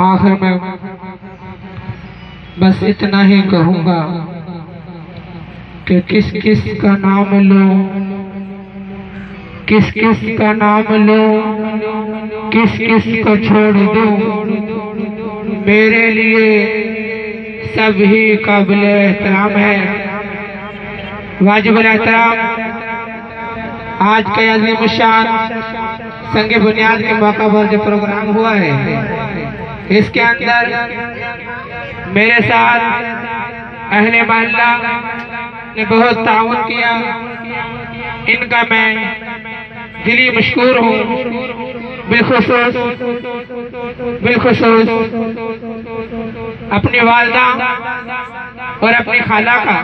آخر میں بس اتنا ہی کہوں گا کہ کس کس کا نام لوں، کس کس کا نام لوں، کس کس کو چھوڑ دوں، میرے لیے سب ہی قابل احترام ہے۔ واجب الاحترام آج کے عظیم الشان سنگ بنیاد کے موقع پر جو پروگرام ہوا ہے، اس کے اندر میرے ساتھ اہل محلہ نے بہت تعاون کیا، ان کا میں دلی مشکور ہوں۔ بالخصوص اپنی والدہ اور اپنی خالہ کا،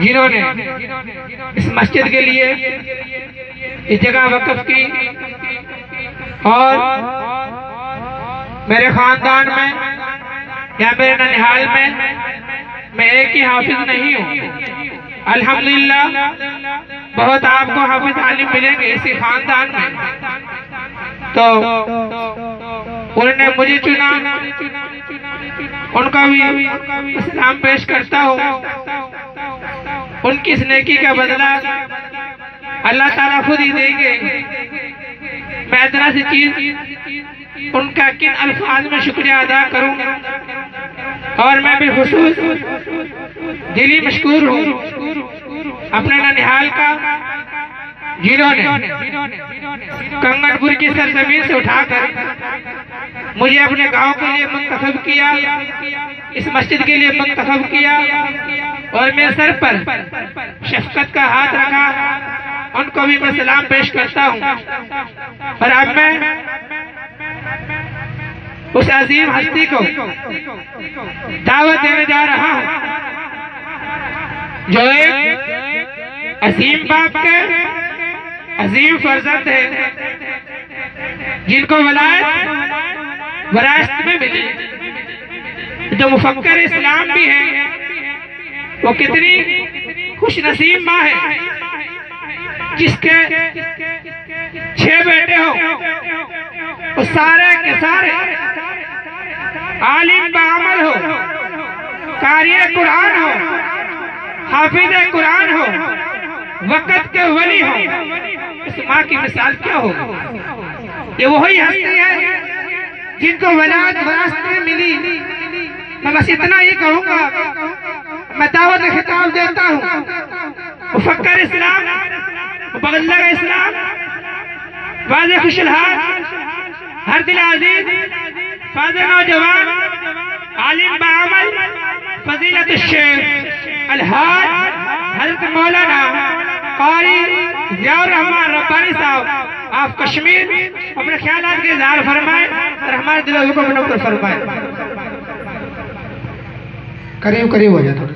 جنہوں نے اس مسجد کے لیے اس جگہ وقف کی، اور میرے خاندان میں یا میرے ننہال میں ایک ہی حافظ نہیں ہوں، الحمدللہ بہت آپ کو حافظ عالم ملیں گے اسی خاندان میں، تو انہوں نے مجھے چنا، ان کا بھی اسلام پیش کرتا ہوں۔ ان کی اس نیکی کا بدلہ اللہ تعالیٰ خود ہی دیں گے۔ میں اتنا سی چیز ان کا کن الفاظ میں شکریہ ادا کروں، اور میں بالخصوص دلی مشکور ہوں اپنے ننہال کا، جنہوں نے کنگن پور کی سرزمین سے اٹھا کر مجھے اپنے گاؤں کے لیے منتخب کیا، اس مسجد کے لیے منتخب کیا، اور میرے سر پر شفقت کا ہاتھ رکھا۔ ان کو بھی میں سلام پیش کرتا ہوں، اور اب میں اس عظیم ہستی کو دعوت دینے جا رہا ہوں، جو ایک عظیم باپ کے عظیم فرزند ہے، جن کو وراثت میں ملی، جو مفکر اسلام بھی ہے۔ وہ کتنی خوش نصیب ماں ہے جس کے 6 بیٹے ہو، وہ سارے کے سارے عالم بعمل ہو، قاری قرآن ہو، حافظ قرآن ہو، وقت کے ولی ہو۔ اس ماں کی مثال کیا ہو؟ یہ وہی ہستی ہے جن کو وراثت میں ملی۔ میں بس اتنا ہی کہوں گا، میں دعوت خطاب دیتا ہوں، مفکر اسلام، مبلغ اسلام، واضح خوش الحال، ہر دل عزیز، فاضل نوجوان، عالم بعمل، فضیلت الشیخ الحاج حضرت مولانا قاری ضیاء الرحمن ربانی صاحب، آپ کشمیر اپنے خیالات کے اظہار فرمائیں اور ہمارے دلوں کو منور فرمائیں۔ قریب ہو جائے تھوڑا۔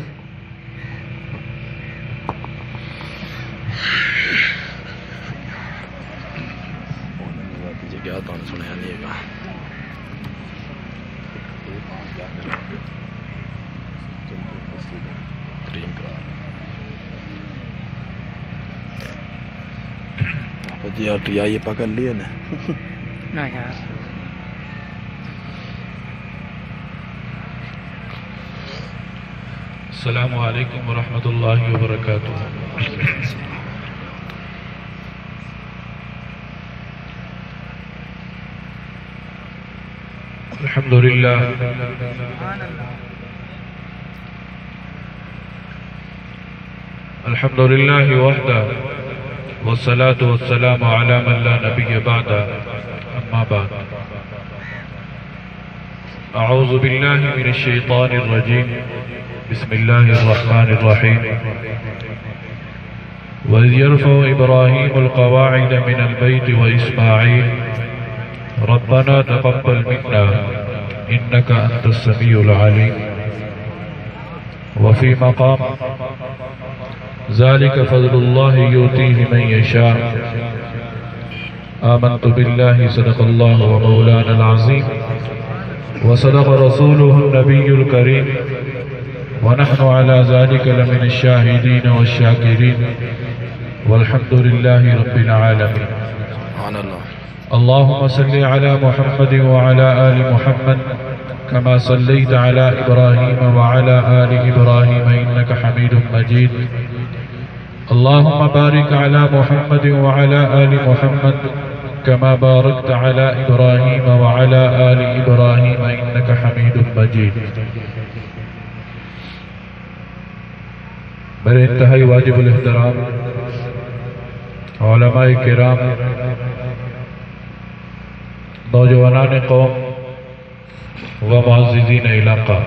جی آپ یہ پکڑ لیے نا یار۔ السلام علیکم ورحمۃ اللہ وبرکاتہ۔ الحمدللہ الحمدللہ وحدہ والصلاة والسلام على من لا نبی بعد، اما بعد، اعوذ باللہ من الشیطان الرجیم، بسم اللہ الرحمن الرحیم۔ وَإِذْ يَرْفَعُ إِبْرَاهِيمُ الْقَوَاعِدَ مِنَ الْبَيْتِ وَإِسْمَاعِيلُ رَبَّنَا تَقَبَّلْ مِنَّا إِنَّكَ أَنْتَ السَّمِيعُ الْعَلِيمُ۔ وفي مقام ذلك فضل الله يؤتيه من يشاء۔ آمنت بالله صدق الله ومولانا العظيم وصدق رسوله النبي الكريم ونحن على ذلك لمن الشاهدين والشاكرين والحمد لله رب العالمين۔ اللهم صل على محمد وعلى آل محمد كما صليت على إبراهيم وعلى آل إبراهيم إنك حميد مجيد. اللهم بارك على محمد وعلى آل محمد كما باركت على إبراهيم وعلى آل إبراهيم إنك حميد مجيد. میرے انتہائی واجب الاحترام علماء کرام، نوجوانان قوم و معززین علاقہ،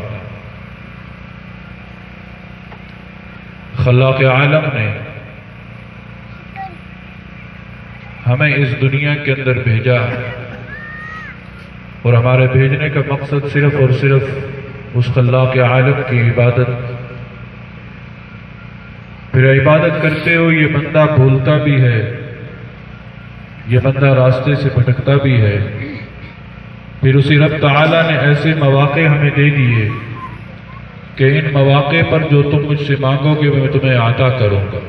خلاق عالم نے ہمیں اس دنیا کے اندر بھیجا، اور ہمارے بھیجنے کا مقصد صرف اور صرف اس خلاق عالم کی عبادت. پھر عبادت کرتے ہو یہ بندہ بھولتا بھی ہے، یہ بندہ راستے سے بھٹکتا بھی ہے. پھر اسی رب تعالیٰ نے ایسے مواقع ہمیں دے دیے کہ ان مواقع پر جو تم مجھ سے مانگو گے میں تمہیں عطا کروں گا.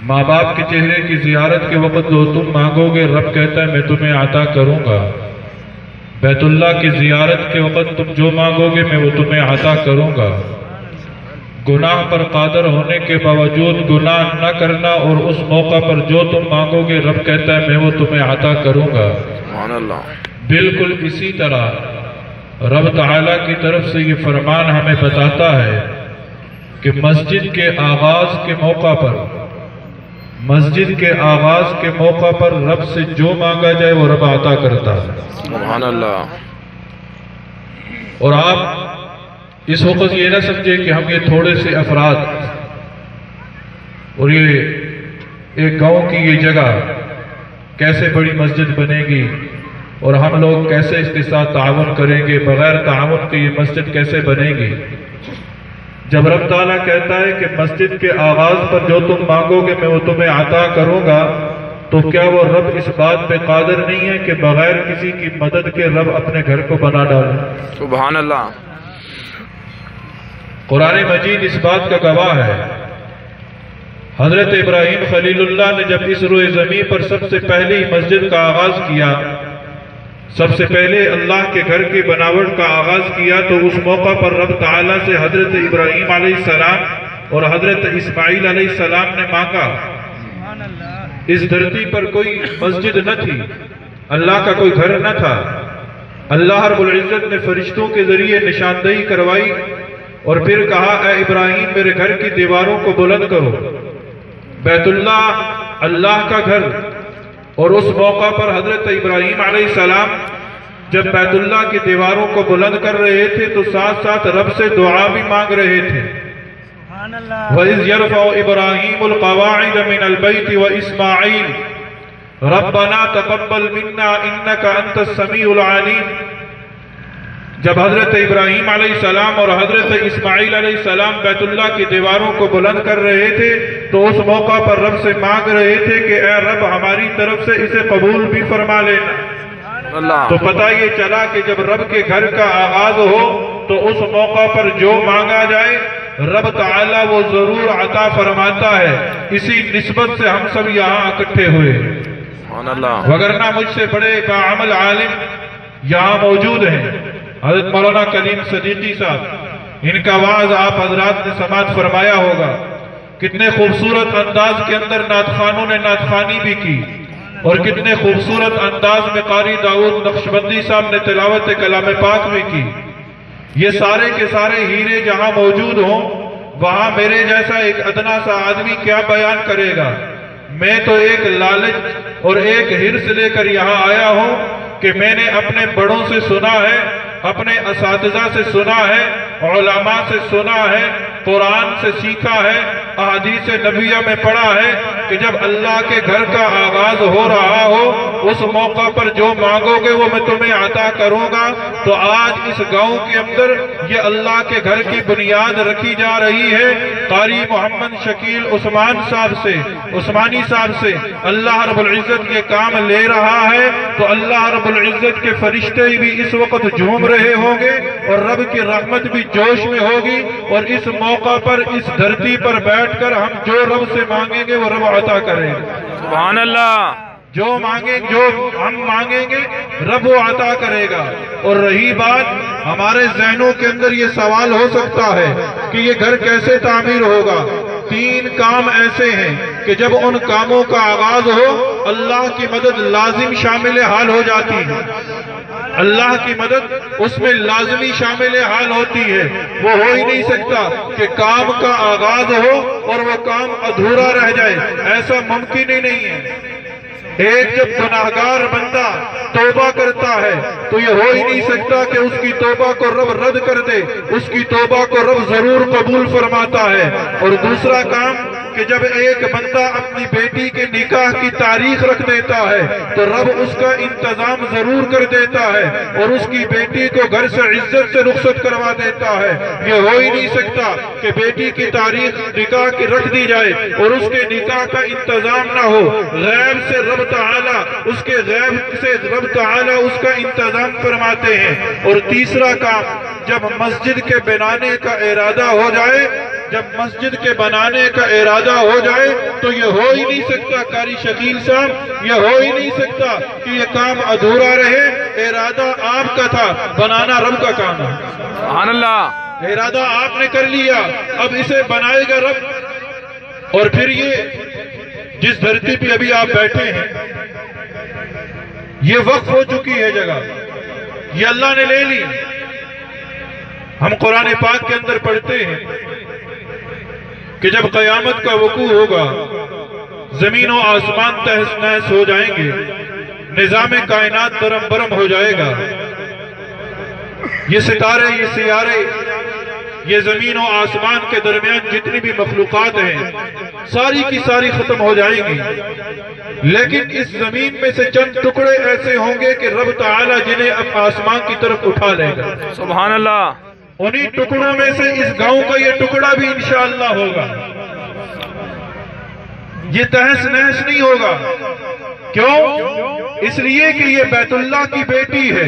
ماں باپ کے چہرے کی زیارت کے وقت جو تم مانگو گے رب کہتا ہے میں تمہیں عطا کروں گا. بیت اللہ کی زیارت کے وقت تم جو مانگو گے میں وہ تمہیں عطا کروں گا. گناہ پر قادر ہونے کے باوجود گناہ نہ کرنا اور اس موقع پر جو تم مانگو گے رب کہتا ہے میں وہ تمہیں عطا کروں گا. بالکل اسی طرح رب تعالیٰ کی طرف سے یہ فرمان ہمیں بتاتا ہے کہ مسجد کے آغاز کے موقع پر رب سے جو مانگا جائے وہ رب عطا کرتا ہے. سبحان اللہ. اور آپ اس وقت یہ نہ سمجھے کہ ہم یہ تھوڑے سے افراد اور یہ ایک گاؤں کی یہ جگہ کیسے بڑی مسجد بنے گی اور ہم لوگ کیسے اس کے ساتھ تعاون کریں گے، بغیر تعاون کے یہ مسجد کیسے بنے گی. جب رب تعالیٰ کہتا ہے کہ مسجد کے آغاز پر جو تم مانگو گے میں وہ تمہیں عطا کروں گا، تو کیا وہ رب اس بات پہ قادر نہیں ہے کہ بغیر کسی کی مدد کے رب اپنے گھر کو بنا ڈالے؟ سبحان اللہ. قرآن مجید اس بات کا گواہ ہے. حضرت ابراہیم خلیل اللہ نے جب اس روئے زمین پر سب سے پہلی مسجد کا آغاز کیا، سب سے پہلے اللہ کے گھر کی بناوٹ کا آغاز کیا، تو اس موقع پر رب تعالیٰ سے حضرت ابراہیم علیہ السلام اور حضرت اسماعیل علیہ السلام نے مانگا. اس دھرتی پر کوئی مسجد نہ تھی، اللہ کا کوئی گھر نہ تھا. اللہ رب العزت نے فرشتوں کے ذریعے نشاندہی کروائی اور پھر کہا اے ابراہیم میرے گھر کی دیواروں کو بلند کرو. بیت اللہ اللہ کا گھر. اور اس موقع پر حضرت ابراہیم علیہ السلام جب بیت اللہ کی دیواروں کو بلند کر رہے تھے تو ساتھ ساتھ رب سے دعا بھی مانگ رہے تھے. وَإِذْ يَرْفَعُ إِبْرَاهِيمُ الْقَوَاعِدَ مِنَ الْبَيْتِ وَإِسْمَاعِيلُ رَبَّنَا تَقَبَّلْ مِنَّا إِنَّكَ أَنْتَ السَّمِيعُ الْعَلِيمُ. جب حضرت ابراہیم علیہ السلام اور حضرت اسماعیل علیہ السلام بیت اللہ کی دیواروں کو بلند کر رہے تھے تو اس موقع پر رب سے مانگ رہے تھے کہ اے رب ہماری طرف سے اسے قبول بھی فرما لینا. تو پتہ یہ چلا کہ جب رب کے گھر کا آغاز ہو تو اس موقع پر جو مانگا جائے رب تعالیٰ وہ ضرور عطا فرماتا ہے. اسی نسبت سے ہم سب یہاں اکٹھے ہوئے، وگرنہ مجھ سے بڑے باعمل عالم یہاں موجود ہیں. حضرت مولانا کلیم صدیقی صاحب، ان کا وعظ آپ حضرات نے سماعت فرمایا ہوگا. کتنے خوبصورت انداز کے اندر نعت خوانوں نے نعت خوانی بھی کی، اور کتنے خوبصورت انداز میں قاری داؤد نقشبندی صاحب نے تلاوت کلام پاک بھی کی. یہ سارے کے سارے ہیرے جہاں موجود ہوں وہاں میرے جیسا ایک ادنا سا آدمی کیا بیان کرے گا. میں تو ایک لالچ اور ایک ہرس لے کر یہاں آیا ہوں کہ میں نے اپنے بڑوں سے سنا ہے، اپنے اساتذہ سے سنا ہے، علماء سے سنا ہے، قرآن سے سیکھا ہے، احادیث نبویہ میں پڑھا ہے کہ جب اللہ کے گھر کا آغاز ہو رہا ہو اس موقع پر جو مانگو گے وہ میں تمہیں عطا کروں گا. تو آج اس گاؤں کے اندر یہ اللہ کے گھر کی بنیاد رکھی جا رہی ہے. قاری محمد شکیل عثمانی صاحب سے اللہ رب العزت یہ کام لے رہا ہے تو اللہ رب العزت کے فرشتے بھی اس وقت جھوم رہے ہوں گے اور رب کی رحمت بھی جوش میں ہوگی. اور اس موقع پر اس دھرتی پر بیٹھ کر ہم جو رب سے مانگیں گے وہ رب عطا کرے گا. سبحان اللہ. جو ہم مانگیں گے رب وہ عطا کرے گا. اور رہی بات ہمارے ذہنوں کے اندر یہ سوال ہو سکتا ہے کہ یہ گھر کیسے تعمیر ہوگا. 3 کام ایسے ہیں کہ جب ان کاموں کا آغاز ہو اللہ کی مدد لازم شامل حال ہو جاتی ہے. اللہ کی مدد اس میں لازمی شامل حال ہوتی ہے. وہ ہو ہی نہیں سکتا کہ کام کا آغاز ہو اور وہ کام ادھورا رہ جائے. ایسا ممکن ہی نہیں ہے. ایک جب گناہگار بندہ توبہ کرتا ہے تو یہ ہو ہی نہیں سکتا کہ اس کی توبہ کو رب رد کر دے. اس کی توبہ کو رب ضرور قبول فرماتا ہے. اور دوسرا کام کہ جب ایک بندہ اپنی بیٹی کے نکاح کی تاریخ رکھ دیتا ہے تو رب اس کا انتظام ضرور کر دیتا ہے اور اس کی بیٹی کو گھر سے عزت سے رخصت کروا دیتا ہے. یہ ہو ہی نہیں سکتا کہ بیٹی کی تاریخ نکاح کی رکھ دی جائے اور اس کے نکاح کا انتظام نہ ہو. غیب سے رب تعالی اس کے غیب سے رب تعالی اس کا انتظام فرماتے ہیں. اور تیسرا کام جب مسجد کے بنانے کا ارادہ ہو جائے ہو جائے تو یہ ہو ہی نہیں سکتا قاری شکیل صاحب، یہ ہو ہی نہیں سکتا کہ یہ کام ادھورا رہے. ارادہ آپ کا تھا، بنانا رب کا کام ہے. سبحان اللہ. ارادہ آپ نے کر لیا، اب اسے بنائے گا رب. اور پھر یہ جس دھرتی پہ ابھی آپ بیٹھے ہیں یہ وقف ہو چکی ہے جگہ، یہ اللہ نے لے لی. ہم قرآن پاک کے اندر پڑھتے ہیں کہ جب قیامت کا وقوع ہوگا زمین و آسمان تہس نہس ہو جائیں گے، نظام کائنات درم برم ہو جائے گا. یہ ستارے، یہ سیارے، یہ زمین و آسمان کے درمیان جتنی بھی مخلوقات ہیں ساری کی ساری ختم ہو جائیں گی. لیکن اس زمین میں سے چند ٹکڑے ایسے ہوں گے کہ رب تعالی جنہیں اب آسمان کی طرف اٹھا لے گا. سبحان اللہ. انہی ٹکڑوں میں سے اس گاؤں کا یہ ٹکڑا بھی انشاءاللہ ہوگا. یہ تہس نہس نہیں ہوگا. کیوں؟ اس لیے کہ یہ بیت اللہ کی بیٹی ہے،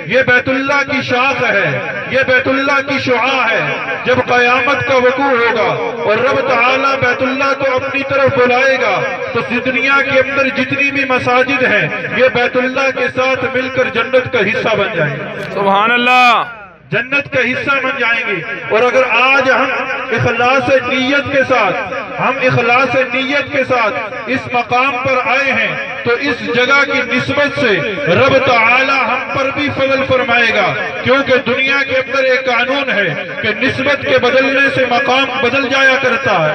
یہ بیت اللہ کی شاخ ہے، یہ بیت اللہ کی شعاع ہے. جب قیامت کا وقوع ہوگا اور رب تعالیٰ بیت اللہ کو اپنی طرف بلائے گا تو دنیا کے اندر جتنی بھی مساجد ہیں یہ بیت اللہ کے ساتھ مل کر جنت کا حصہ بن جائیں گے. سبحان اللہ. جنت کا حصہ بن جائیں گے. اور اگر آج ہم اخلاص نیت کے ساتھ اس مقام پر آئے ہیں تو اس جگہ کی نسبت سے رب تعالی ہم پر بھی فضل فرمائے گا. کیونکہ دنیا کے اندر ایک قانون ہے کہ نسبت کے بدلنے سے مقام بدل جایا کرتا ہے.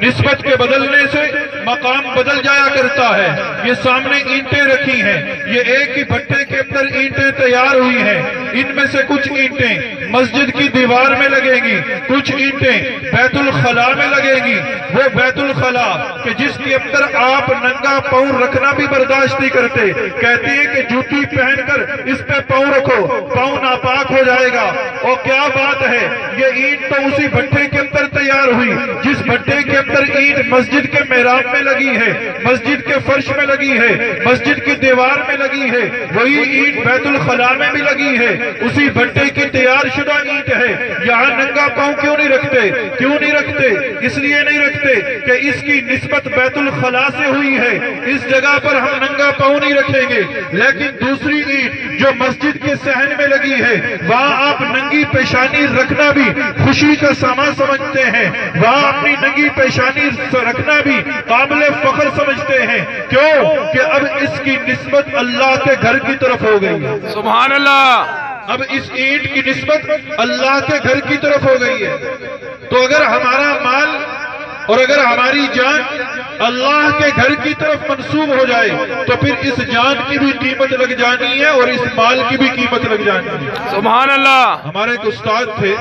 نسبت کے بدلنے سے مقام بدل جایا کرتا ہے. یہ سامنے اینٹیں رکھی ہیں، یہ ایک ہی بھٹے کے اندر اینٹیں تیار ہوئی ہیں. ان میں سے کچھ اینٹیں مسجد کی دیوار میں لگے گی، کچھ اینٹیں بیت الخلاء میں لگے گی. وہ بیت الخلاء کہ جس کے اندر آپ ننگا پاؤں رکھنا بھی برداشت نہیں کرتے، کہتے ہیں کہ جوتی پہن کر اس پہ پاؤں رکھو، پاؤں ناپاک ہو جائے گا. اور کیا بات ہے، یہ اینٹ تو اسی بھٹے کے اندر تیار ہوئی جس بھٹے کے اندر اینٹ مسجد کے محراب میں لگی ہے، مسجد کے فرش میں لگی ہے، مسجد کی دیوار میں لگی ہے. وہی اینٹ بیت الخلاء میں بھی لگی ہے، اسی بھٹے کی تیار شدہ اینٹ ہے. یہاں ننگا پاؤں کیوں نہیں رکھتے؟ اس لیے نہیں رکھتے کہ اس کی نسبت بیت الخلاء سے ہوئی ہے. اس جگہ پر ہم ننگا پاؤں نہیں رکھیں گے. لیکن دوسری اینٹ جو مسجد کے صحن میں لگی ہے وہاں آپ ننگی پیشانی رکھنا بھی خوشی کا سامان سمجھتے ہیں، وہاں اپنی ننگی پیشانی رکھنا بھی قابل فخر سمجھتے ہیں. کیوں کہ اب اس کی نسبت اللہ کے گھر کی طرف ہو گئی ہے. سبحان اللہ. اب اس اینٹ کی نسبت اللہ کے گھر کی طرف ہو گئی ہے. تو اگر ہمارا مال اور اگر ہماری جان اللہ کے گھر کی طرف منسوب ہو جائے تو پھر اس جان کی بھی قیمت لگ جانی ہے اور اس مال کی بھی قیمت لگ جانی ہے. سبحان اللہ. ہمارے ایک استاد تھے،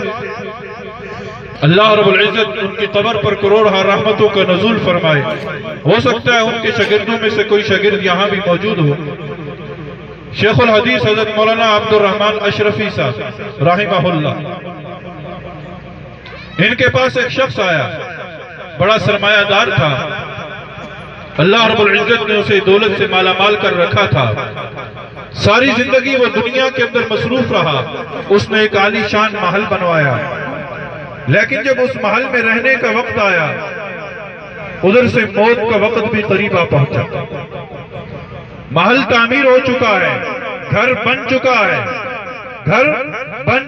اللہ رب العزت ان کی قبر پر کروڑہ رحمتوں کا نزول فرمائے. ہو سکتا ہے ان کے شاگردوں میں سے کوئی شاگرد یہاں بھی موجود ہو. شیخ الحدیث حضرت مولانا عبد الرحمن اشرفی صاحب رحمہ اللہ، ان کے پاس ایک شخص آیا، بڑا سرمایہ دار تھا، اللہ رب العزت نے اسے دولت سے مالا مال کر رکھا تھا. ساری زندگی وہ دنیا کے اندر مصروف رہا. اس نے ایک عالی شان محل بنوایا، لیکن جب اس محل میں رہنے کا وقت آیا ادھر سے موت کا وقت بھی قریب آ پہنچا. محل تعمیر ہو چکا ہے, گھر بن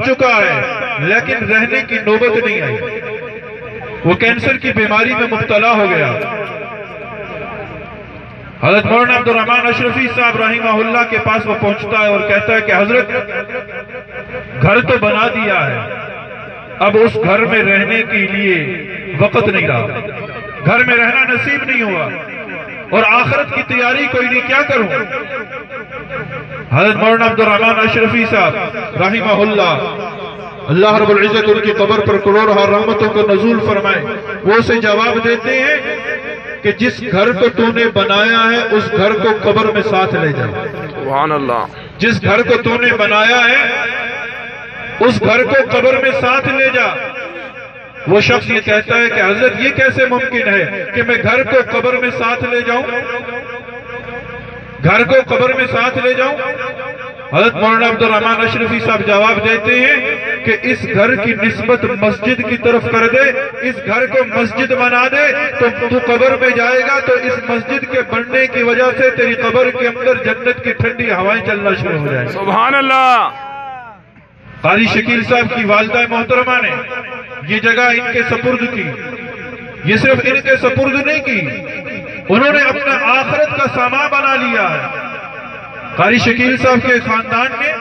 چکا ہے, لیکن رہنے کی نوبت نہیں آئی. وہ کینسر کی بیماری میں مبتلا ہو گیا. حضرت مولانا عبد الرحمن اشرفی صاحب رحمہ اللہ کے پاس وہ پہنچتا ہے اور کہتا ہے کہ حضرت گھر تو بنا دیا ہے, اب اس گھر میں رہنے کے لیے وقت نہیں رہا, گھر میں رہنا نصیب نہیں ہوا, اور آخرت کی تیاری کوئی نہیں, کیا کروں؟ حضرت مولانا عبد الرحمن اشرفی صاحب رحمہ اللہ رب العزت ان کی قبر پر کروڑہ رحمتوں کو نزول فرمائے, وہ اسے جواب دیتے ہیں کہ جس گھر کو تو نے بنایا ہے اس گھر کو قبر میں ساتھ لے جا. سبحان اللہ. جس گھر کو تو نے بنایا ہے اس گھر کو قبر میں ساتھ لے جا. وہ شخص یہ کہتا ہے کہ حضرت یہ کیسے ممکن ہے کہ میں گھر کو قبر میں ساتھ لے جاؤں, گھر کو قبر میں ساتھ لے جاؤں؟ حضرت مولانا عبد الرحمن اشرفی صاحب جواب دیتے ہیں کہ اس گھر کی نسبت مسجد کی طرف کر دے, اس گھر کو مسجد بنا دے, تو قبر میں جائے گا تو اس مسجد کے بننے کی وجہ سے تیری قبر کے اندر جنت کی ٹھنڈی ہوائیں چلنا شروع ہو جائیں. سبحان اللہ. قاری شکیل صاحب کی والدہ محترمہ نے یہ جگہ ان کے سپرد کی. یہ صرف ان کے سپرد نہیں کی, انہوں نے اپنا آخرت کا سامان بنا لیا ہے. قاری شکیل صاحب کے خاندان نے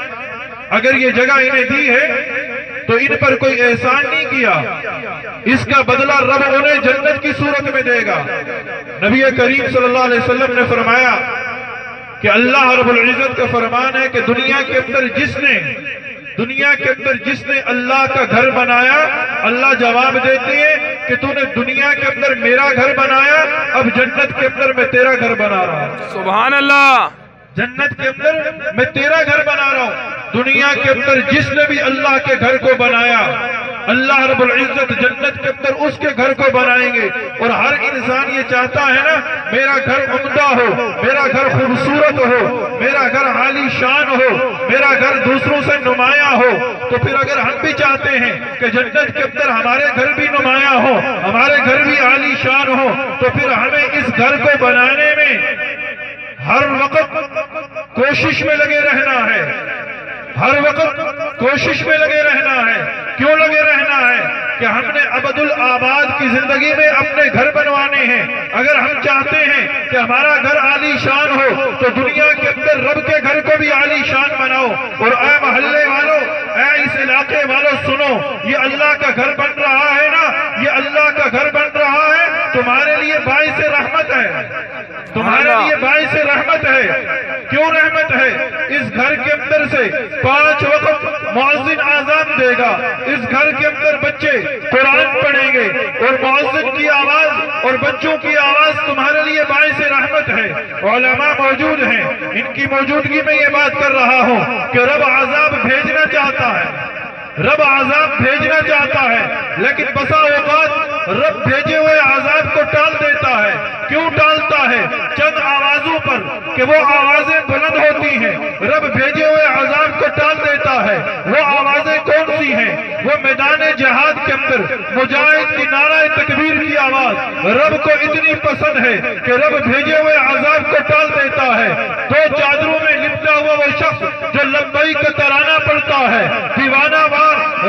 اگر یہ جگہ انہیں دی ہے تو ان پر کوئی احسان نہیں کیا, اس کا بدلہ رب انہیں جنت کی صورت میں دے گا. نبی کریم صلی اللہ علیہ وسلم نے فرمایا کہ اللہ رب العزت کا فرمان ہے کہ دنیا کے اندر جس نے اللہ کا گھر بنایا, اللہ جواب دیتے ہیں کہ تو نے دنیا کے اندر میرا گھر بنایا, اب جنت کے اندر میں تیرا گھر بنا رہا ہوں. سبحان اللہ. جنت کے اندر میں تیرا گھر بنا رہا ہوں. دنیا کے اندر جس نے بھی اللہ کے گھر کو بنایا, اللہ رب العزت جنت کے اندر اس کے گھر کو بنائیں گے. اور ہر انسان یہ چاہتا ہے نا میرا گھر عمدہ ہو, میرا گھر خوبصورت ہو, میرا گھر عالی شان ہو, میرا گھر دوسروں سے نمایاں ہو. تو پھر اگر ہم بھی چاہتے ہیں کہ جنت کے اندر ہمارے گھر بھی نمایاں ہو, ہمارے گھر بھی عالی شان ہو, تو پھر ہمیں اس گھر کو بنانے میں ہر وقت کوشش میں لگے رہنا ہے, ہر وقت کوشش میں لگے رہنا ہے. کیوں لگے رہنا ہے؟ کہ ہم نے ابد الآباد کی زندگی میں اپنے گھر بنوانے ہیں. اگر ہم چاہتے ہیں کہ ہمارا گھر عالی شان ہو تو دنیا کے اندر رب کے گھر کو بھی عالی شان بناؤ. اور اے محلے والوں, اے اس علاقے والوں, سنو, یہ اللہ کا گھر بن رہا ہے نا, یہ اللہ کا گھر بن رہا ہے, تمہارے لیے باعث رحمت ہے, تمہارے لیے باعث رحمت ہے. کیوں رحمت ہے؟ اس گھر کے اندر سے 5 وقت مؤذن اذان دے گا, اس گھر کے اندر بچے قرآن پڑھیں گے, اور مؤذن کی آواز اور بچوں کی آواز تمہارے لیے باعث رحمت ہے. علماء موجود ہیں, ان کی موجودگی میں یہ بات کر رہا ہوں کہ رب عذاب بھیجنا چاہتا ہے, رب عذاب بھیجنا چاہتا ہے, لیکن بسا اوقات رب بھیجے ہوئے عذاب کو ٹال دیتا ہے. کیوں ٹالتا ہے؟ چند آوازوں پر کہ وہ آوازیں بلند ہوتی ہیں, رب بھیجے ہوئے عذاب کو ٹال دیتا ہے. وہ آوازیں کون سی ہیں؟ وہ میدان جہاد کے اندر مجاہد کی نعرہ تکبیر کی آواز رب کو اتنی پسند ہے کہ رب بھیجے ہوئے عذاب کو ٹال دیتا ہے. 2 چادروں میں لپٹا ہوا وہ شخص جو لبیک کا ترانہ پڑھتا ہے, دیوانہ وار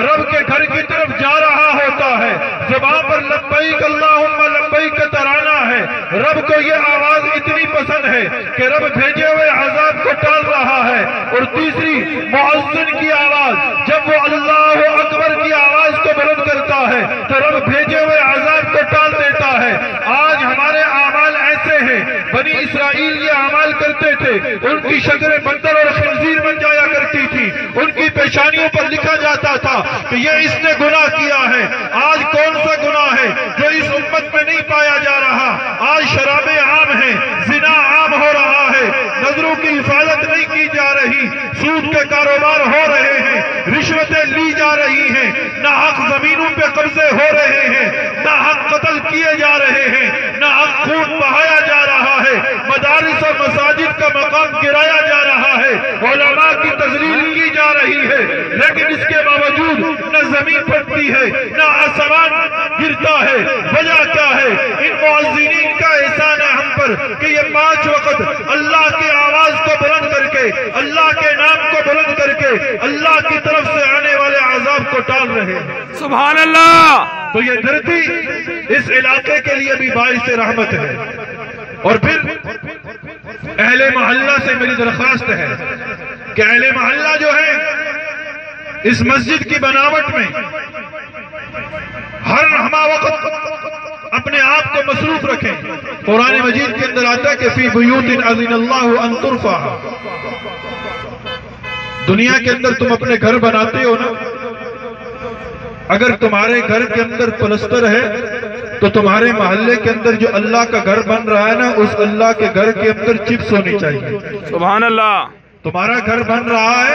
رب کے گھر کی طرف جا رہا ہوتا ہے, زبان پر لبیک اللہم لبیک کا ترانہ ہے. رب کو یہ آواز اتنی پسند ہے کہ رب بھیجے ہوئے عذاب کو ٹال رہا ہے. اور تیسری مؤذن کی آواز, جب وہ اللہ اکبر کی آواز کو بلند کرتا ہے تو رب بھیجے ہوئے عذاب کو ٹال دیتا ہے. آج ہمارے اعمال ایسے ہیں, بنی اسرائیل یہ اعمال کرتے تھے, ان کی شکلیں بندر اور خنزیر بن جایا کرتی تھی, ان کی پیشانیوں پر لکھا جاتا تھا کہ یہ اس نے گناہ کیا ہے. آج کون سا گناہ ہے جو اس امت میں نہیں پایا جا رہا؟ آج شرابیں عام ہیں, زنا عام ہو رہا ہے, نظروں کی حفاظت نہیں کی جا رہی, سود کے کاروبار ہو رہے ہیں, رشوتیں لی جا رہی ہیں, ناحق زمینوں پہ قبضے ہو رہے ہیں, ناحق قتل کیے جا رہے ہیں, ناحق خون بہایا جا رہا ہے, مدارس اور مساجد کا مقام گرایا جا رہا ہے, علماء کی تذلیل کی جا رہی ہے. لیکن اس کے باوجود نہ زمین پھٹتی ہے, نہ آسمان گرتا ہے. وجہ کیا ہے؟ ان معذرین پر کہ یہ 5 وقت اللہ کی آواز کو بلند کر کے، اللہ کے نام کو بلند کر کے اللہ کی طرف سے آنے والے عذاب کو ٹال رہے ہیں۔ سبحان اللہ۔ تو یہ دھرتی اس علاقے کے لیے بھی باعث رحمت ہے۔ اور پھر اہل محلہ سے میری درخواست ہے کہ اہل محلہ جو ہے اس مسجد کی بناوٹ میں ہر ہمہ وقت اپنے آپ کو مصروف رکھیں۔ قرآن مجید کے اندر آتا ہے کہ فی بیوت اذن اللہ ان ترفع۔ دنیا کے اندر تم اپنے گھر بناتے ہو نا، اگر تمہارے گھر کے اندر پلستر ہے تو تمہارے محلے کے اندر جو اللہ کا گھر بن رہا ہے نا، اس اللہ کے گھر کے اندر چپس ہونی چاہیے۔ سبحان اللہ۔ تمہارا گھر بن رہا ہے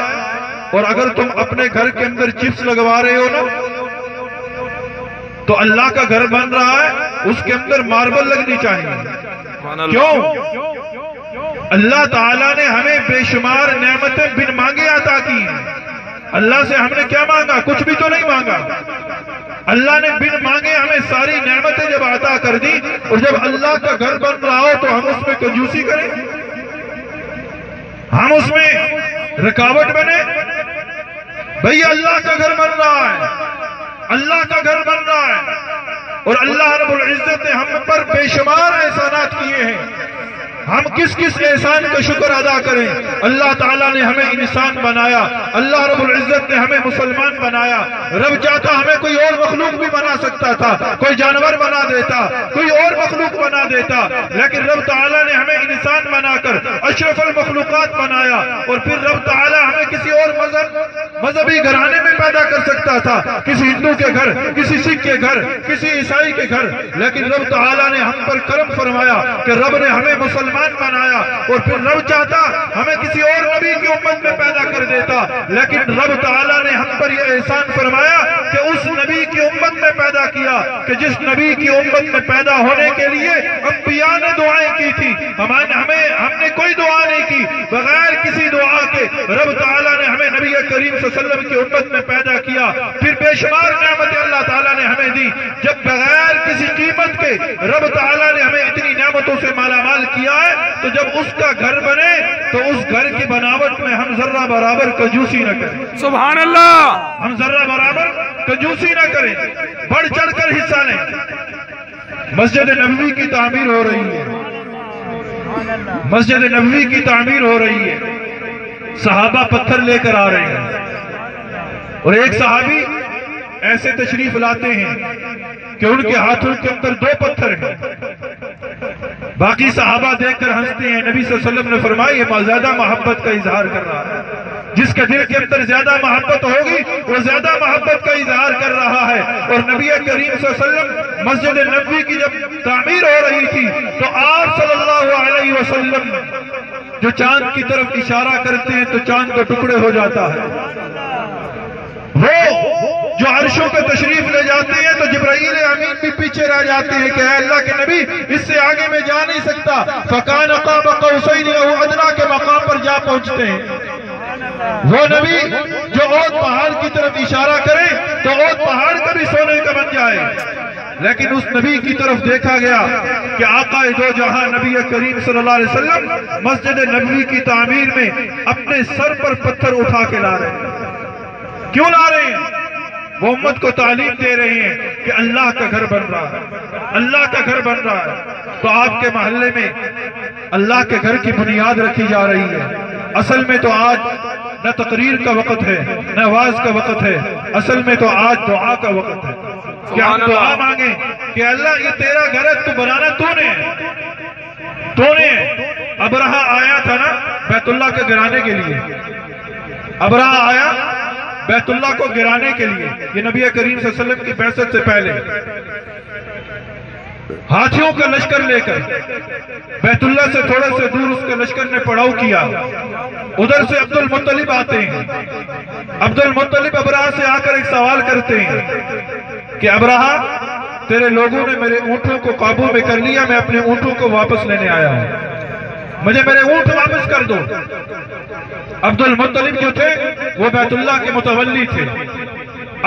اور اگر تم اپنے گھر کے اندر چپس لگوا رہے ہو نا تو اللہ کا گھر بن رہا ہے، اس کے اندر ماربل لگنی چاہیے۔ کیوں؟ اللہ تعالیٰ نے ہمیں بے شمار نعمتیں بن مانگے عطا کی ہیں۔ اللہ سے ہم نے کیا مانگا؟ کچھ بھی تو نہیں مانگا۔ اللہ نے بن مانگے ہمیں ساری نعمتیں جب عطا کر دی، اور جب اللہ کا گھر بن رہا ہو تو ہم اس میں کنجوسی کریں، ہم اس میں رکاوٹ بنے؟ بھئی اللہ کا گھر بن رہا ہے، اللہ کا گھر بن رہا ہے، اور اللہ رب العزت نے ہم پر بے شمار احسانات کیے ہیں۔ ہم کس کس احسان کا شکر ادا کریں؟ اللہ تعالیٰ نے ہمیں انسان بنایا، اللہ رب العزت نے ہمیں مسلمان بنایا۔ رب چاہتا ہمیں کوئی اور مخلوق بھی بنا سکتا تھا، کوئی جانور بنا دیتا، کوئی اور مخلوق بنا دیتا، لیکن رب تعالیٰ نے ہمیں انسان بنا کر اشرف المخلوقات بنایا۔ اور پھر رب تعالیٰ ہمیں کسی اور مذہبی گھرانے میں پیدا کر سکتا تھا، کسی ہندو کے گھر، کسی سکھ کے گھر، کسی عیسائی کے گھر، لیکن رب تعالیٰ نے ہم پر کرم فرمایا کہ رب نے ہمیں مسلمان بنایا۔ اور پھر رب چاہتا ہمیں کسی اور نبی کی امت میں پیدا کر دیتا، لیکن رب تعالیٰ نے ہم پر یہ احسان فرمایا کہ اس نبی کی امت میں پیدا کیا، کہ جس نبی کی امت میں پیدا ہونے کے لیے انبیاء نے دعائیں کی تھی، ہم نے کوئی دعا نہیں کی بغیر کسی دعا کے۔ رب تعالیٰ نے ہمیں نبی کریم صلی اللہ علیہ وسلم کی امت میں پیدا کیا، پھر بے شمار نعمتیں اللہ تعالیٰ نے ہمیں دی۔ جب بغیر کسی قیمت کے رب تعالیٰ نے ہمیں اتنی نعمتوں سے مالا مال کیا ہے، تو جب اس کا گھر بنے تو اس گھر کی بناوٹ میں ہم ذرہ برابر کنجوسی نہ کریں۔ سبحان اللہ۔ ہم ذرہ برابر کنجوسی نہ کریں، بڑھ چڑھ کر حصہ لیں۔ مسجد نبوی کی تعمیر ہو رہی ہے، مسجد نبوی کی تعمیر ہو رہی ہے، صحابہ پتھر لے کر آ رہے ہیں، اور ایک صحابی ایسے تشریف لاتے ہیں کہ ان کے ہاتھوں کے اندر 2 پتھر ہیں۔ باقی صحابہ دیکھ کر ہنستے ہیں۔ نبی صلی اللہ علیہ وسلم نے فرمایا یہ زیادہ محبت کا اظہار کر رہا ہے، جس کے دل کے اندر زیادہ محبت ہوگی وہ زیادہ محبت کا اظہار کر رہا ہے۔ اور نبی کریم صلی اللہ علیہ وسلم مسجد نبوی کی جب تعمیر ہو رہی تھی تو آپ صلی اللہ علیہ وسلم جو چاند کی طرف اشارہ کرتے ہیں تو چاند کا ٹکڑے ہو جاتا ہے۔ وہ جو عرشوں پہ تشریف لے جاتے ہیں تو جبرائیل امین بھی پیچھے رہ جاتے ہیں کہ اے اللہ کے نبی اس سے آگے میں جا نہیں سکتا، فَكَانَ قَابَ قَوْسَيْنِ أَوْ أَدْنَىٰ کے مقام پر جا پہنچتے ہیں۔ وہ نبی جو احد پہاڑ کی طرف اشارہ کرے تو احد پہاڑ کا بھی سونے کا بن جائے، لیکن اس نبی کی طرف دیکھا گیا کہ آقا دو جہاں نبی کریم صلی اللہ علیہ وسلم مسجد نبوی کی تعمیر میں اپنے سر پر پتھر اٹھا کے لا رہے ہیں۔ کیوں لا رہے ہیں؟ وہ امت کو تعلیم دے رہے ہیں کہ اللہ کا گھر بن رہا ہے، اللہ کا گھر بن رہا ہے۔ تو آپ کے محلے میں اللہ کے گھر کی بنیاد رکھی جا رہی ہے۔ اصل میں تو آج نہ تقریر کا وقت ہے نہ واز کا وقت ہے، اصل میں تو آج دعا کا وقت ہے کہ ہم دعا مانگیں کہ اللہ یہ تیرا گھر ہے، تو بنانا تو نے ابرہہ آیا تھا نا بیت اللہ کے گرانے کے لیے، ابرہہ آیا بیت اللہ کو گرانے کے لیے، یہ نبی کریم صلی اللہ علیہ وسلم کی بعثت سے پہلے ہاتھیوں کا لشکر لے کر بیت اللہ سے تھوڑے سے دور اس کے لشکر نے پڑاؤ کیا۔ ادھر سے عبد المطلب آتے ہیں، عبد المطلب ابرہہ سے آ کر ایک سوال کرتے ہیں کہ ابرہہ تیرے لوگوں نے میرے اونٹوں کو قابو میں کر لیا، میں اپنے اونٹوں کو واپس لینے آیا ہوں، مجھے میرے اونٹ واپس کر دو۔ عبد المطلب جو تھے وہ بیت اللہ کے متولی تھے۔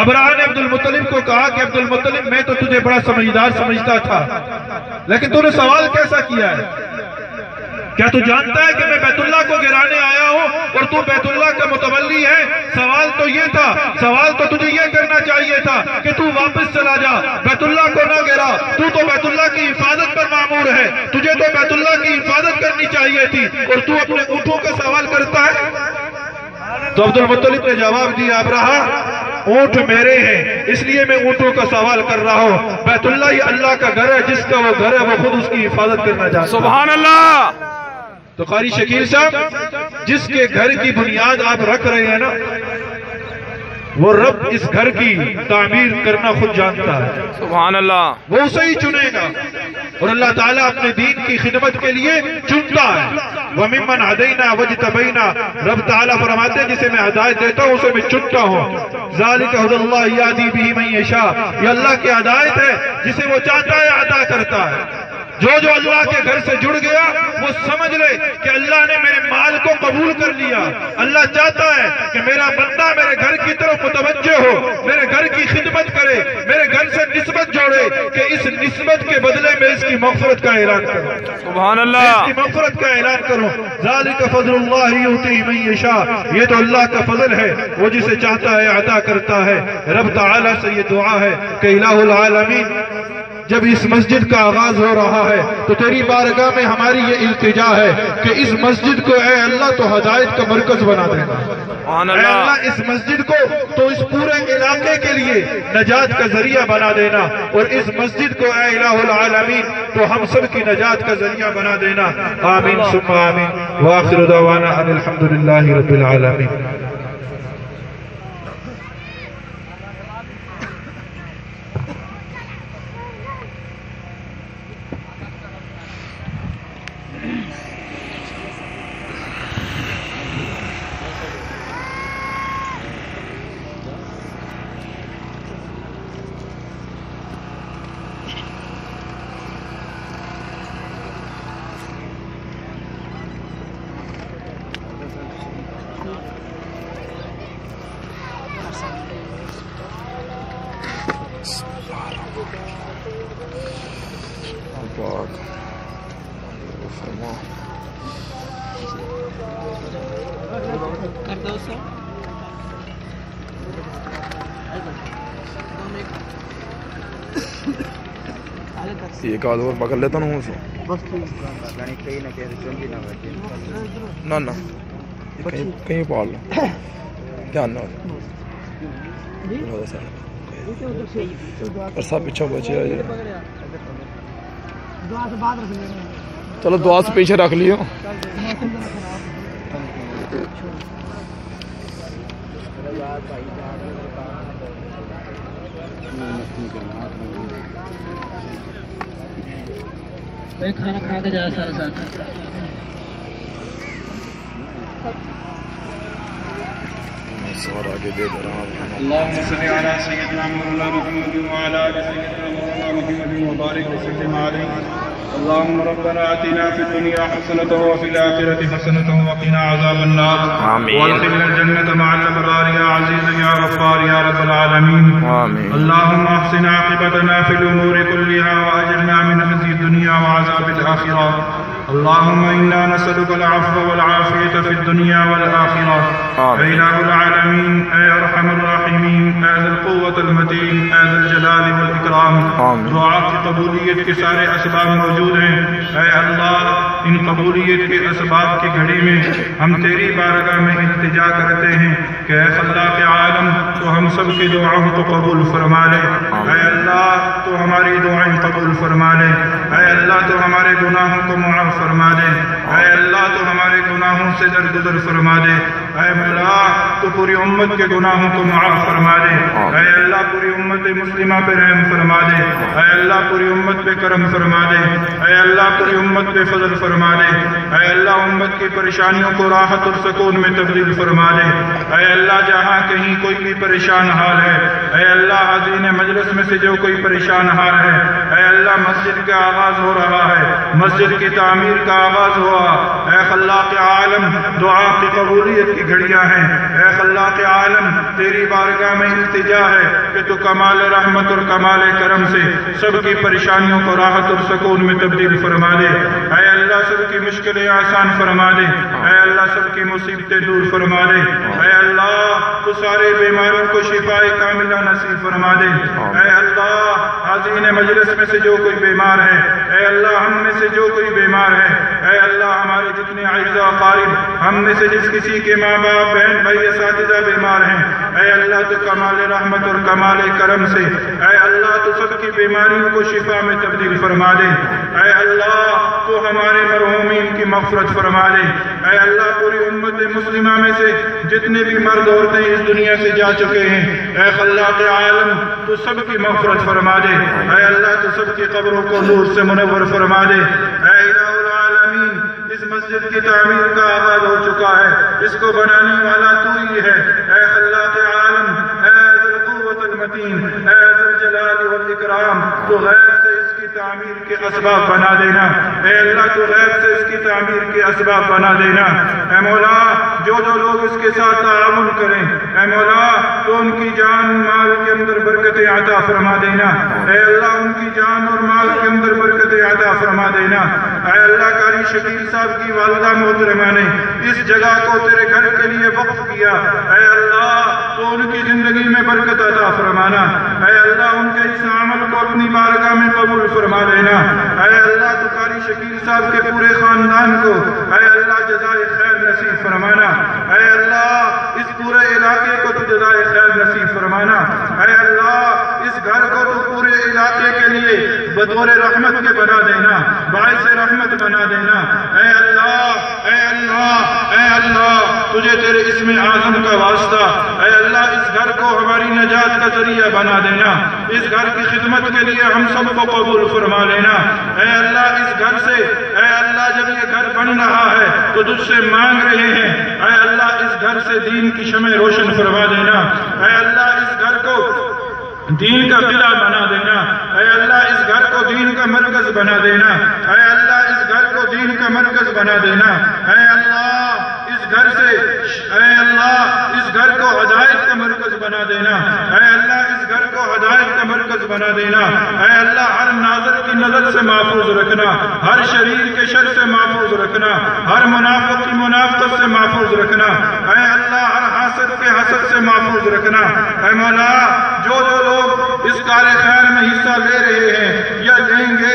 ابرہہ نے عبد المطلب کو کہا کہ عبد المطلب میں تو تجھے بڑا سمجھدار سمجھتا تھا، لیکن تو نے سوال کیسا کیا ہے؟ کیا تو جانتا ہے کہ میں بیت اللہ کو گرانے آیا ہوں اور تو بیت اللہ کا متولی ہے؟ سوال تو یہ تھا، سوال تو تجھے یہ کرنا چاہیے تھا کہ تو واپس چلا جا، بیت اللہ کو نہ گرا، تو بیت اللہ کی حفاظت پر مامور ہے، تجھے تو بیت اللہ کی حفاظت کرنی چاہیے تھی، اور تو اپنے اونٹوں کا سوال کرتا ہے۔ تو عبد المطلب نے جواب دیا، ابرہا اونٹ میرے ہیں، اس لیے میں اونٹوں کا سوال کر رہا ہوں، بیت اللہ یہ اللہ کا گھر ہے، جس کا وہ گھر ہے وہ خود اس کی حفاظت کرنا چاہتا ہے۔ سبحان اللہ۔ تو قاری شکیل صاحب، جس کے گھر کی بنیاد آپ رکھ رہے ہیں نا، وہ رب اس گھر کی تعمیر کرنا خود جانتا ہے، سبحان اللہ۔ وہ اسے ہی چنے گا، اور اللہ تعالیٰ اپنے دین کی خدمت کے لیے چنتا ہے۔ وَمِمَّنْ هَدَيْنَا وَاجْتَبَيْنَا، رب تعالیٰ فرماتے ہیں جسے میں ہدایت دیتا ہوں اسے میں چنتا ہوں۔ ذَلِكَ هُدَى اللَّهِ يَهْدِي بِهِ مَن يَشَاءُ، یہ اللہ کی ہدایت ہے، جسے وہ چاہتا ہے عطا کرتا ہے۔ جو اللہ کے گھر سے جڑ گیا وہ سمجھ لے کہ اللہ نے میرے مال کو قبول کر لیا۔ اللہ چاہتا ہے کہ میرا بندہ میرے گھر کی طرف متوجہ ہو، میرے گھر کی خدمت کرے، میرے گھر سے نسبت جوڑے، کہ اس نسبت کے بدلے میں اس کی مغفرت کا اعلان کروں، سبحان اللہ، اس کی مغفرت کا اعلان کروں۔ ذالک فضل اللہ یؤتیہ من یشاء، یہ تو اللہ کا فضل ہے، وہ جسے چاہتا ہے عطا کرتا ہے۔ رب تعالیٰ سے یہ دعا ہے کہ الہ العالمین، جب اس مسجد کا آغاز ہو رہا ہے تو تیری بارگاہ میں ہماری یہ التجا ہے کہ اس مسجد کو اے اللہ تو ہدایت کا مرکز بنا دینا، اے اللہ اس مسجد کو تو اس پورے علاقے کے لیے نجات کا ذریعہ بنا دینا، اور اس مسجد کو اے الہ العالمین تو ہم سب کی نجات کا ذریعہ بنا دینا۔ آمین ثم آمین، وآخر دعوانا ان الحمدللہ رب العالمین۔ ایک آدھ اور پکڑ لیتا ہوں اسے، نہ نہ کہیں پاڑ لو، دھیان نہ اور سب پیچھے بچے۔ چلو دعا سے پیچھے رکھ لیو۔ کھانا کھا کے جا سارے ساتھ۔ آگے دے دے رہا ہوں۔ اللهم صل على سيدنا مولانا محمد وعلى آل سيدنا مولانا محمد وبارك وسلم عليه۔ اللهم ربنا آتنا في الدنيا حسنة وفي الآخرة حسنة وقنا عذاب النار، آمين، وادخلنا الجنة مع الأبرار يا عزيز يا غفار يا رب العالمين، آمين۔ اللهم احسن عاقبتنا في الأمور كلها وأجرنا من خزي الدنيا وعذاب الآخرة، اللهم إنا نسألك العفو والعافية في الدنيا والآخرة، آمين۔ يا إله العالمين، يا أرحم الراحمين، يا ذا القوة المتين، يا ذا الجلال والإكرام، آمين۔ دعا کی قبولیت کے سارے اسباب موجود ہیں، اے اللہ ان قبولیت کے اسباب کی گھڑی میں ہم تیری بارگاہ میں التجا کرتے ہیں کہ اے اللہ کے عالم تو ہم سب کی دعاؤں کو قبول فرما لے، اے اللہ تو ہماری دعائیں قبول فرما لے، اے اللہ تو ہمارے گناہوں کو معاف فرما دے، اے اللہ تو ہمارے گناہوں سے درگزر فرما دے، اے مولا تو پوری امت کے گناہوں کو معاف فرما دے، اے اللہ پوری امت مسلمہ پہ رحم فرما دے، اے اللہ پوری امت پہ کرم فرما دے، اے اللہ پوری امت پہ فضل فرما دے، اے اللہ امت کی پریشانیوں کو راحت اور سکون میں تبدیل فرما دے، اے اللہ جہاں کہیں کوئی بھی پریشان حال ہے، اے اللہ حاضرین مجلس میں سے جو کوئی پریشان حال ہے، اے اللہ مسجد کا آغاز ہو رہا ہے، مسجد کی تعمیر کا آغاز ہوا اے خلاق عالم دعا کی قبولیت کی گھڑیاں ہیں، اے خلاق عالم تیری بارگاہ میں التجا ہے کہ تو کمال رحمت اور کمال کرم سے سب کی پریشانیوں کو راحت اور سکون میں تبدیل فرما دے، اے اللہ سب کی مشکلیں آسان فرما دے، اے اللہ سب کی مصیبتیں دور فرما دے، اے اللہ تو سارے بیماروں کو شفاء کاملہ نصیب فرما دے، اے اللہ حاضرین مجلس میں سے جو کوئی بیمار ہے، اے اللہ ہم میں سے جو کوئی بیمار ہے، اے اللہ ہمارے جتنے اعزاء قارب ہم میں سے جس کسی کے ماں باپ بہن بھائی اساتذہ بیمار ہیں، اے اللہ تو کمال رحمت اور کمال کرم سے اے اللہ تو سب کی بیماریوں کو شفا میں تبدیل فرما دے، اے اللہ تو ہمارے مرحومین کی مغفرت فرما دے، اے اللہ پوری امت مسلمہ میں سے جتنے بھی مرد عورتیں اس دنیا سے جا چکے ہیں، اے خلاق عالم تو سب کی مغفرت فرما دے، اے اللہ تو سب کی قبروں کو نور سے منور فرما دے، اے الہ العالمین اس مسجد کی تعمیر کا آغاز ہو چکا ہے، اس کو بنانے والا تو ہی ہے، اے خلاق عالم اے ذی القوت المتین اے ذی الجلال والاکرام تو غیب سے اس کی تعمیر کے اسباب بنا دینا، اے اللہ تو غیب سے اس کی تعمیر کے اسباب بنا دینا، اے مولا جو لوگ اس کے ساتھ تعاون کریں اے مولا تو ان کی جان مال کے اندر برکتیں عطا فرما دینا، اے اللہ ان کی جان اور مال کے اندر برکتیں عطا فرما دینا، اے اللہ قاری شکیل صاحب کی والدہ محترمہ نے اس جگہ کو تیرے گھر کے لیے وقف کیا، اے اللہ تو ان کی زندگی میں برکت عطا فرمانا، اے اللہ ان کے اس عمل کو اپنی بارگاہ میں قبول فرما لینا، اے اللہ تو قاری شکیل صاحب کے پورے خاندان کو اے اللہ جزائے خیر نصیب فرمانا، اے اللہ اس پورے علاقے کو تو جزائے خیر نصیب فرمانا، اے اللہ اس گھر کو تو پورے علاقے کے لیے بطور رحمت کے بنا دینا، باعث رحمت بنا دینا، اے اللہ اے اللہ اے اللہ تجھے تیرے اسم اعظم کا واسطہ اے اللہ اس گھر کو ہماری نجات کا ذریعہ بنا دینا، اس گھر کی خدمت کے لیے ہم سب کو قبول فرما لینا، اے اللہ اس گھر سے اے اللہ جب یہ گھر بن رہا ہے تو تجھ سے مانگ رہے ہیں، اے اللہ اس گھر سے دین کی شمع روشن فرما دینا، اے اللہ اس گھر کو دین کا قلعہ بنا دینا، اے اللہ اس گھر کو دین کا مرکز بنا دینا، اے اللہ اس گھر کو دین کا مرکز بنا دینا، اے اللہ اس گھر سے اے اللہ اس گھر کو ہدایت کا مرکز بنا دینا، اے اللہ اس گھر کو ہدایت کا مرکز بنا دینا، اے اللہ ہر ناظر کی نظر سے محفوظ رکھنا، ہر شریر کے شر سے محفوظ رکھنا، ہر منافق کی منافقت سے محفوظ رکھنا، اے اللہ ہر حاسد کے حسد سے محفوظ رکھنا، اے مولا جو لوگ اس کار خیر میں حصہ لے رہے ہیں یا لیں گے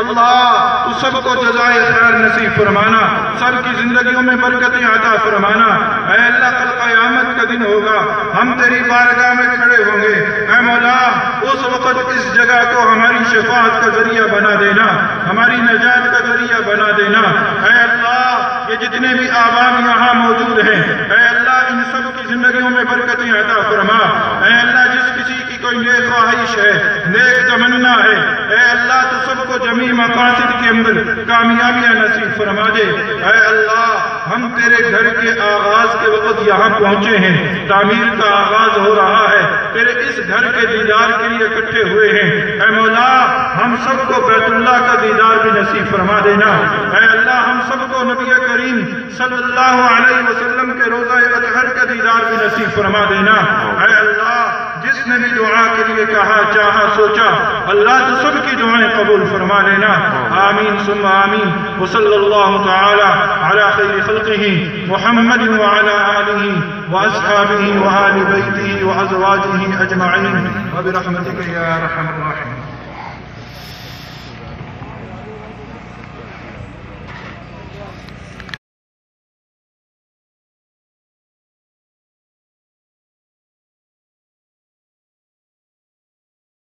اللہ تو سب کو جزائے خیر نصیب فرمانا، سب کی زندگیوں میں برکتیں عطا فرمانا، اے اللہ کل قیامت کا دن ہوگا ہم تیری بارگاہ میں کھڑے ہوں گے، اے مولا اس وقت اس جگہ کو ہماری شفاعت کا ذریعہ بنا دینا، ہماری نجات کا ذریعہ بنا دینا، اے اللہ یہ جتنے بھی آباد یہاں موجود ہیں اے اللہ ان سب کی زندگیوں میں برکتیں عطا فرما، اے اللہ جس کسی کی کوئی نیک خواہش ہے نیک تمنا ہے اے اللہ تو سب کو جمیع مقاصد کے اندر کامیابیاں نصیب فرما دے، اے اللہ ہم تیرے گھر کے آغاز کے وقت یہاں پہنچے ہیں، تعمیر کا آغاز ہو رہا ہے، تیرے اس گھر کے دیدار کے لیے اکٹھے ہوئے ہیں، اے مولا ہم سب کو بیت اللہ کا دیدار بھی نصیب فرما دینا، اے اللہ ہم سب کو نبی کریم صلی اللہ علیہ وسلم کے روضہ اطہر کا دیدار بھی نصیب فرما دینا، اے اللہ جس نے بھی دعا کے لیے کہا چاہا سوچا اللہ تو سب کی دعائیں قبول فرما لینا، آمین ثم آمین، وصلی اللہ تعالی علی خیر خلقہ محمد وعلی آلہ واصحابہ وآل بیتہ وازواجہ اجمعین وبرحمتک یا ارحم الراحمین۔